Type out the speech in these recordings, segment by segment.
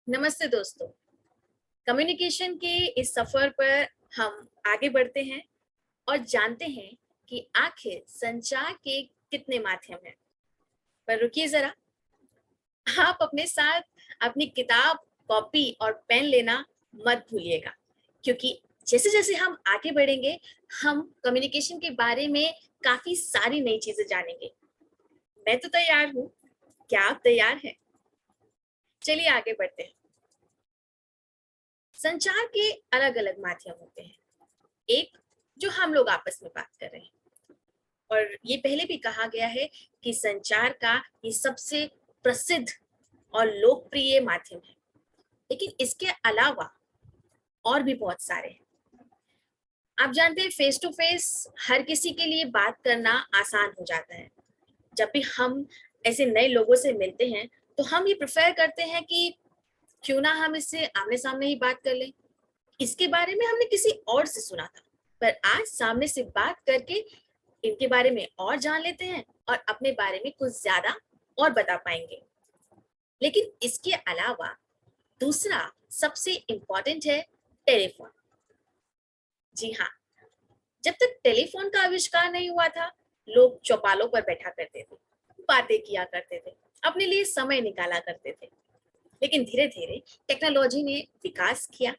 नमस्ते दोस्तों। कम्युनिकेशन के इस सफर पर हम आगे बढ़ते हैं और जानते हैं कि आखिर संचार के कितने माध्यम हैं। पर रुकिए जरा, आप अपने साथ अपनी किताब, कॉपी और पेन लेना मत भूलिएगा, क्योंकि जैसे जैसे हम आगे बढ़ेंगे, हम कम्युनिकेशन के बारे में काफी सारी नई चीजें जानेंगे। मैं तो तैयार हूँ। क्या आप तैयार हैं? चलिए आगे बढ़ते हैं। संचार के अलग अलग माध्यम होते हैं। एक, जो हम लोग आपस में बात कर रहे हैं, और ये पहले भी कहा गया है कि संचार का ये सबसे प्रसिद्ध और लोकप्रिय माध्यम है। लेकिन इसके अलावा और भी बहुत सारे हैं। आप जानते हैं, फेस टू फेस हर किसी के लिए बात करना आसान हो जाता है। जब भी हम ऐसे नए लोगों से मिलते हैं, तो हम ये प्रेफर करते हैं कि क्यों ना हम इससे आमने सामने ही बात कर लें। इसके बारे में हमने किसी और से सुना था, पर आज सामने से बात करके इनके बारे में और जान लेते हैं और अपने बारे में कुछ ज्यादा और बता पाएंगे। लेकिन इसके अलावा दूसरा सबसे इम्पोर्टेंट है टेलीफोन। जी हाँ, जब तक टेलीफोन का आविष्कार नहीं हुआ था, लोग चौपालों पर बैठा करते थे, बातें किया करते थे, अपने लिए समय निकाला करते थे। लेकिन धीरे धीरे टेक्नोलॉजी ने विकास किया,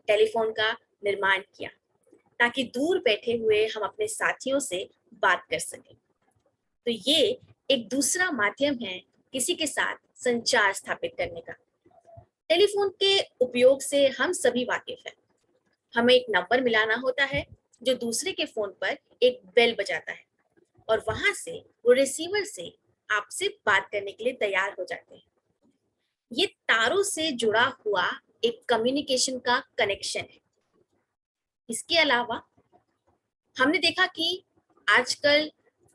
टेलीफोन का निर्माण किया, ताकि दूर बैठे हुए हम अपने साथियों से बात कर सकें। तो ये एक दूसरा माध्यम है किसी के साथ संचार स्थापित करने का। टेलीफोन के उपयोग से हम सभी वाकिफ हैं। हमें एक नंबर मिलाना होता है, जो दूसरे के फोन पर एक बेल बजाता है, और वहां से वो रिसीवर से आपसे बात करने के लिए तैयार हो जाते हैं। ये तारों से जुड़ा हुआ एक कम्युनिकेशन का कनेक्शन है। इसके अलावा हमने देखा कि आजकल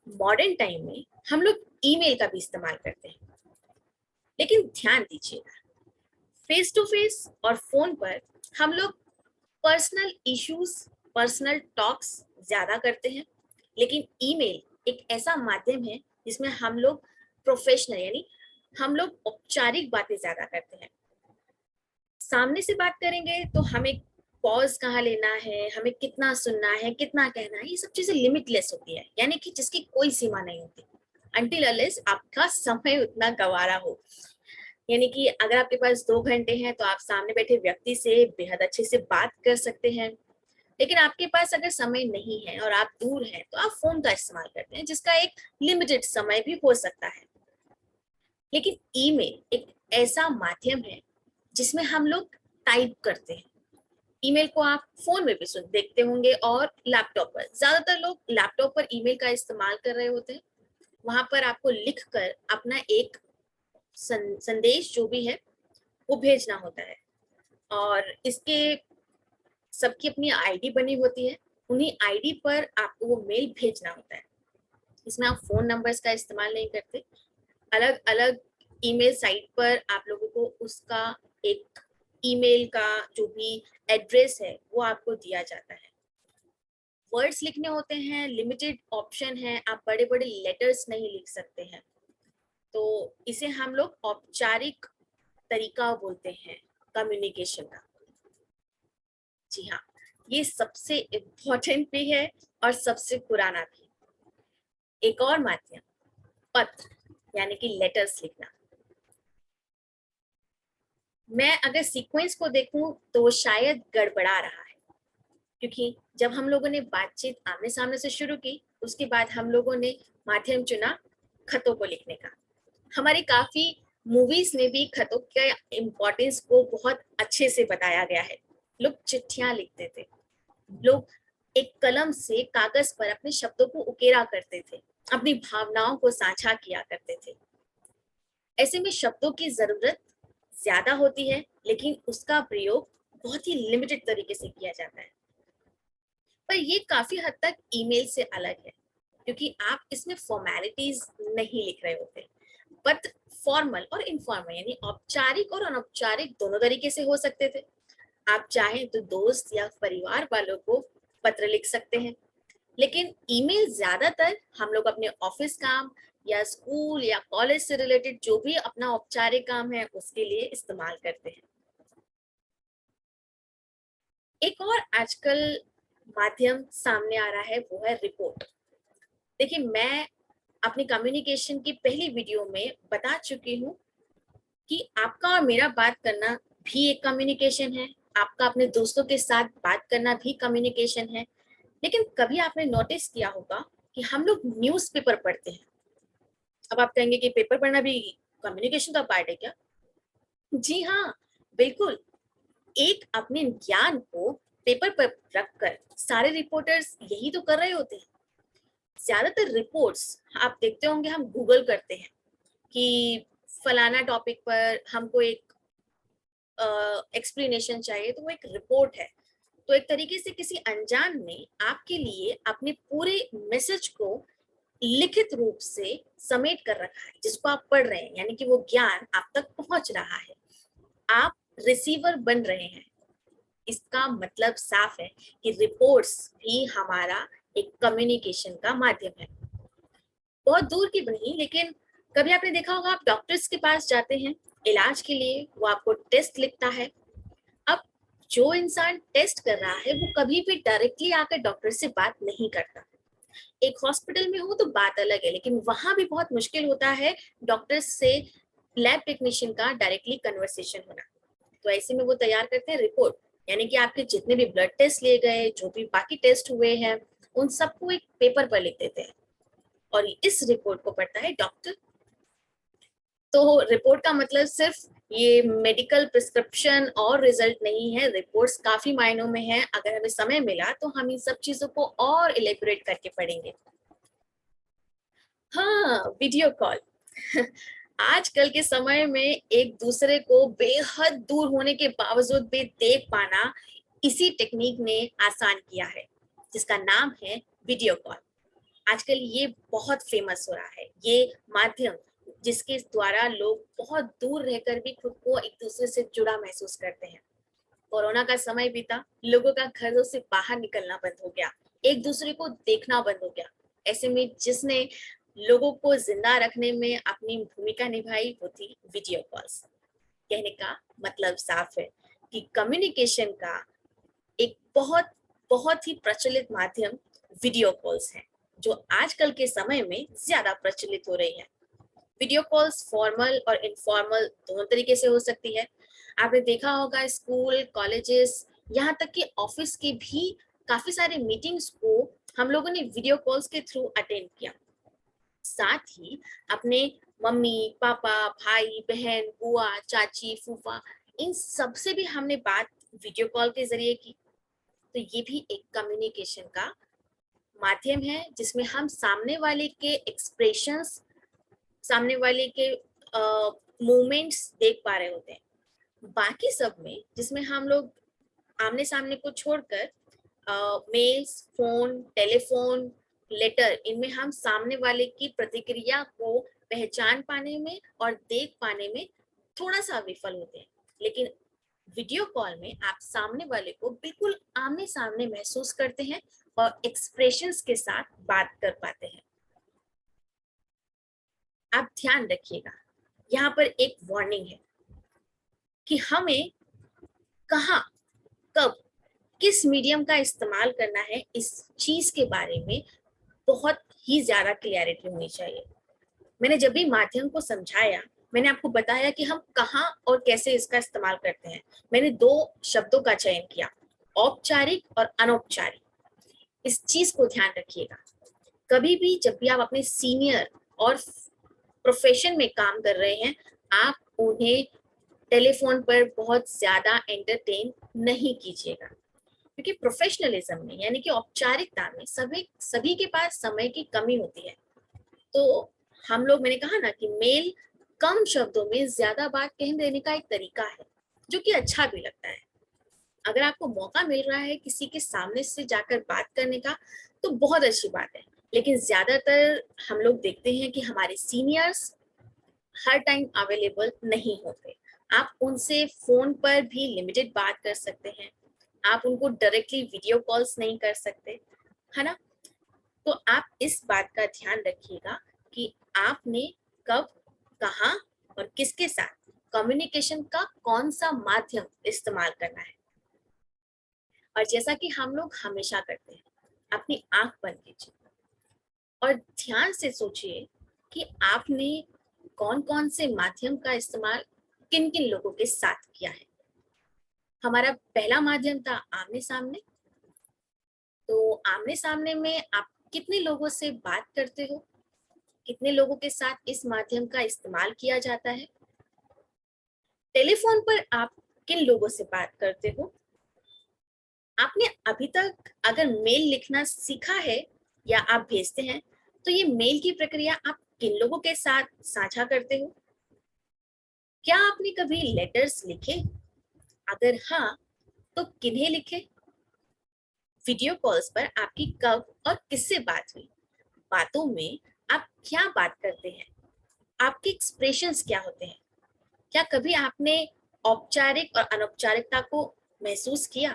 मॉडर्न टाइम में हम लोग ईमेल का भी इस्तेमाल करते हैं। लेकिन ध्यान दीजिएगा, फेस टू फेस और फोन पर हम लोग पर्सनल इश्यूज, पर्सनल टॉक्स ज्यादा करते हैं। लेकिन ईमेल एक ऐसा माध्यम है जिसमें हम लोग प्रोफेशनल, यानी हम लोग औपचारिक बातें ज्यादा करते हैं। सामने से बात करेंगे तो हमें पॉज कहाँ लेना है, हमें कितना सुनना है, कितना कहना है, ये सब चीजें लिमिटलेस होती है, यानी कि जिसकी कोई सीमा नहीं होती, अनटिल अनलेस आपका समय उतना गवारा हो। यानी कि अगर आपके पास 2 घंटे हैं तो आप सामने बैठे व्यक्ति से बेहद अच्छे से बात कर सकते हैं। लेकिन आपके पास अगर समय नहीं है और आप दूर हैं, तो आप फोन का इस्तेमाल करते हैं, जिसका एक लिमिटेड समय भी हो सकता है। लेकिन ईमेल एक ऐसा माध्यम है जिसमें हम लोग टाइप करते हैं। ईमेल को आप फोन में भी सुन देखते होंगे, और लैपटॉप पर, ज्यादातर लोग लैपटॉप पर ईमेल का इस्तेमाल कर रहे होते हैं। वहां पर आपको लिखकर अपना एक संदेश जो भी है वो भेजना होता है, और इसके सबकी अपनी आईडी बनी होती है। उन्हीं आईडी पर आपको वो मेल भेजना होता है। इसमें आप फोन नंबर्स का इस्तेमाल नहीं करते। अलग अलग ईमेल साइट पर आप लोगों को उसका एक ईमेल का जो भी एड्रेस है वो आपको दिया जाता है। वर्ड्स लिखने होते हैं, लिमिटेड ऑप्शन है, आप बड़े बड़े लेटर्स नहीं लिख सकते हैं। तो इसे हम लोग औपचारिक तरीका बोलते हैं कम्युनिकेशन का। जी हाँ, ये सबसे इम्पोर्टेंट भी है और सबसे पुराना भी। एक और माध्यम, पत्र, यानी कि लेटर्स लिखना। मैं अगर सीक्वेंस को देखूं तो वो शायद गड़बड़ा रहा है, क्योंकि जब हम लोगों ने बातचीत आमने सामने से शुरू की, उसके बाद हम लोगों ने माध्यम चुना खतों को लिखने का। हमारी काफी मूवीज में भी खतों के इम्पोर्टेंस को बहुत अच्छे से बताया गया है। लोग चिट्ठियां लिखते थे, लोग एक कलम से कागज पर अपने शब्दों को उकेरा करते थे, अपनी भावनाओं को साझा किया करते थे। ऐसे में शब्दों की जरूरत ज्यादा होती है, लेकिन उसका प्रयोग बहुत ही लिमिटेड तरीके से किया जाता है। पर ये काफी हद तक ईमेल से अलग है, क्योंकि आप इसमें फॉर्मेलिटीज नहीं लिख रहे होते। पत्र फॉर्मल और इनफॉर्मल, यानी औपचारिक और अनौपचारिक दोनों तरीके से हो सकते थे। आप चाहें तो दोस्त या परिवार वालों को पत्र लिख सकते हैं। लेकिन ईमेल ज्यादातर हम लोग अपने ऑफिस काम या स्कूल या कॉलेज से रिलेटेड जो भी अपना औपचारिक काम है उसके लिए इस्तेमाल करते हैं। एक और आजकल माध्यम सामने आ रहा है, वो है रिपोर्ट। देखिए, मैं अपनी कम्युनिकेशन की पहली वीडियो में बता चुकी हूँ कि आपका और मेरा बात करना भी एक कम्युनिकेशन है, आपका अपने दोस्तों के साथ बात करना भी कम्युनिकेशन है। लेकिन कभी आपने नोटिस किया होगा कि हम लोग न्यूज़पेपर पढ़ते हैं। अब आप कहेंगे कि पेपर पढ़ना भी कम्युनिकेशन का पार्ट है क्या? जी हाँ, बिल्कुल। एक अपने ज्ञान को पेपर पर रखकर सारे रिपोर्टर्स यही तो कर रहे होते हैं। ज्यादातर रिपोर्ट्स आप देखते होंगे हम गूगल करते हैं कि फलाना टॉपिक पर हमको एक एक्सप्लेनेशन चाहिए, तो वो एक रिपोर्ट है। तो एक तरीके से किसी अनजान ने आपके लिए अपने पूरे मैसेज को लिखित रूप से समेट कर रखा है, जिसको आप पढ़ रहे हैं, यानी कि वो ज्ञान आप तक पहुंच रहा है, आप रिसीवर बन रहे हैं। इसका मतलब साफ है कि रिपोर्ट्स भी हमारा एक कम्युनिकेशन का माध्यम है। बहुत दूर की नहीं, लेकिन कभी आपने देखा होगा, आप डॉक्टर्स के पास जाते हैं इलाज के लिए, वो आपको टेस्ट लिखता है। अब जो इंसान टेस्ट कर रहा है वो कभी भी डायरेक्टली आकर डॉक्टर से बात नहीं करता। एक हॉस्पिटल में हो तो बात अलग है, लेकिन वहां भी बहुत मुश्किल होता है डॉक्टर से लैब टेक्नीशियन का डायरेक्टली कन्वर्सेशन होना। तो ऐसे में वो तैयार करते हैं रिपोर्ट, यानी कि आपके जितने भी ब्लड टेस्ट लिए गए, जो भी बाकी टेस्ट हुए हैं, उन सबको एक पेपर पर लिख देते हैं और इस रिपोर्ट को पढ़ता है डॉक्टर। तो रिपोर्ट का मतलब सिर्फ ये मेडिकल प्रिस्क्रिप्शन और रिजल्ट नहीं है। रिपोर्ट्स काफी मायनों में है। अगर हमें समय मिला तो हम इन सब चीजों को और इलेबोरेट करके पढ़ेंगे। हाँ, वीडियो कॉल। आजकल के समय में एक दूसरे को बेहद दूर होने के बावजूद भी देख पाना, इसी टेक्निक ने आसान किया है, जिसका नाम है वीडियो कॉल। आजकल ये बहुत फेमस हो रहा है, ये माध्यम जिसके द्वारा लोग बहुत दूर रहकर भी खुद को एक दूसरे से जुड़ा महसूस करते हैं। कोरोना का समय बीता, लोगों का घरों से बाहर निकलना बंद हो गया, एक दूसरे को देखना बंद हो गया। ऐसे में जिसने लोगों को जिंदा रखने में अपनी भूमिका निभाई वो थी वीडियो कॉल्स। कहने का मतलब साफ है कि कम्युनिकेशन का एक बहुत बहुत ही प्रचलित माध्यम वीडियो कॉल्स है, जो आजकल के समय में ज्यादा प्रचलित हो रही है। वीडियो कॉल्स फॉर्मल और इनफॉर्मल दोनों तरीके से हो सकती है। आपने देखा होगा स्कूल, कॉलेजेस, यहाँ तक कि ऑफिस के भी काफी सारे मीटिंग्स को हम लोगों ने वीडियो कॉल्स के थ्रू अटेंड किया। साथ ही अपने मम्मी पापा, भाई बहन, बुआ चाची, फूफा, इन सब से भी हमने बात वीडियो कॉल के जरिए की। तो ये भी एक कम्युनिकेशन का माध्यम है, जिसमें हम सामने वाले के एक्सप्रेशंस, सामने वाले के मूवमेंट्स देख पा रहे होते हैं। बाकी सब में, जिसमें हम लोग आमने सामने को छोड़कर मेल्स, फोन, टेलीफोन, लेटर, इनमें हम सामने वाले की प्रतिक्रिया को पहचान पाने में और देख पाने में थोड़ा सा विफल होते हैं। लेकिन वीडियो कॉल में आप सामने वाले को बिल्कुल आमने सामने महसूस करते हैं और एक्सप्रेशंस के साथ बात कर पाते हैं। आप ध्यान रखिएगा, यहाँ पर एक वार्निंग है कि हमें कहाँ, कब, किस मीडियम का इस्तेमाल करना है, इस चीज के बारे में बहुत ही ज्यादा क्लियरिटी होनी चाहिए। मैंने जब भी माध्यम को समझाया, मैंने आपको बताया कि हम कहाँ और कैसे इसका इस्तेमाल करते हैं। मैंने दो शब्दों का चयन किया, औपचारिक और अनौपचारिक। इस चीज को ध्यान रखिएगा। कभी भी जब भी आप अपने सीनियर और प्रोफेशन में काम कर रहे हैं, आप उन्हें टेलीफोन पर बहुत ज्यादा एंटरटेन नहीं कीजिएगा, क्योंकि प्रोफेशनलिज्म में, यानी कि औपचारिकता में, सभी सभी के पास समय की कमी होती है। तो हम लोग, मैंने कहा ना कि मेल कम शब्दों में ज्यादा बात कह देने का एक तरीका है, जो कि अच्छा भी लगता है। अगर आपको मौका मिल रहा है किसी के सामने से जाकर बात करने का, तो बहुत अच्छी बात है। लेकिन ज्यादातर हम लोग देखते हैं कि हमारे सीनियर्स हर टाइम अवेलेबल नहीं होते। आप उनसे फोन पर भी लिमिटेड बात कर सकते हैं, आप उनको डायरेक्टली वीडियो कॉल्स नहीं कर सकते, है ना? तो आप इस बात का ध्यान रखिएगा कि आपने कब, कहाँ और किसके साथ कम्युनिकेशन का कौन सा माध्यम इस्तेमाल करना है। और जैसा कि हम लोग हमेशा करते हैं, अपनी आंख बंद कीजिए और ध्यान से सोचिए कि आपने कौन कौन से माध्यम का इस्तेमाल किन किन लोगों के साथ किया है। हमारा पहला माध्यम था आमने सामने। तो आमने सामने में आप कितने लोगों से बात करते हो, कितने लोगों के साथ इस माध्यम का इस्तेमाल किया जाता है। टेलीफोन पर आप किन लोगों से बात करते हो। आपने अभी तक अगर मेल लिखना सीखा है या आप भेजते हैं, तो ये मेल की प्रक्रिया आप किन लोगों के साथ साझा करते हो। क्या आपने कभी लेटर्स लिखे, अगर हाँ तो किन्हें लिखे। वीडियो कॉल्स पर आपकी कब और किससे बात हुई, बातों में आप क्या बात करते हैं, आपके एक्सप्रेशंस क्या होते हैं। क्या कभी आपने औपचारिक और अनौपचारिकता को महसूस किया।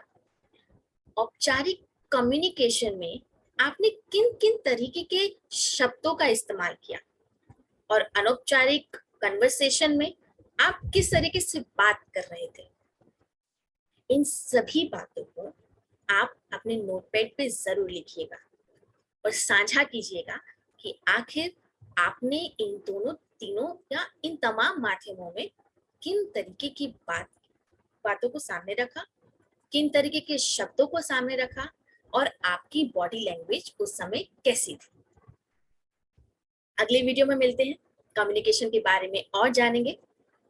औपचारिक कम्युनिकेशन में आपने किन किन तरीके के शब्दों का इस्तेमाल किया और अनौपचारिक कन्वर्सेशन में आप किस तरीके से बात कर रहे थे। इन सभी बातों को आप अपने नोटपैड पे जरूर लिखिएगा और साझा कीजिएगा कि आखिर आपने इन दोनों, तीनों या इन तमाम माध्यमों में किन तरीके की बातों को सामने रखा, किन तरीके के शब्दों को सामने रखा और आपकी बॉडी लैंग्वेज उस समय कैसी थी। अगले वीडियो में मिलते हैं, कम्युनिकेशन के बारे में और जानेंगे।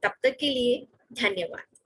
तब तक के लिए धन्यवाद।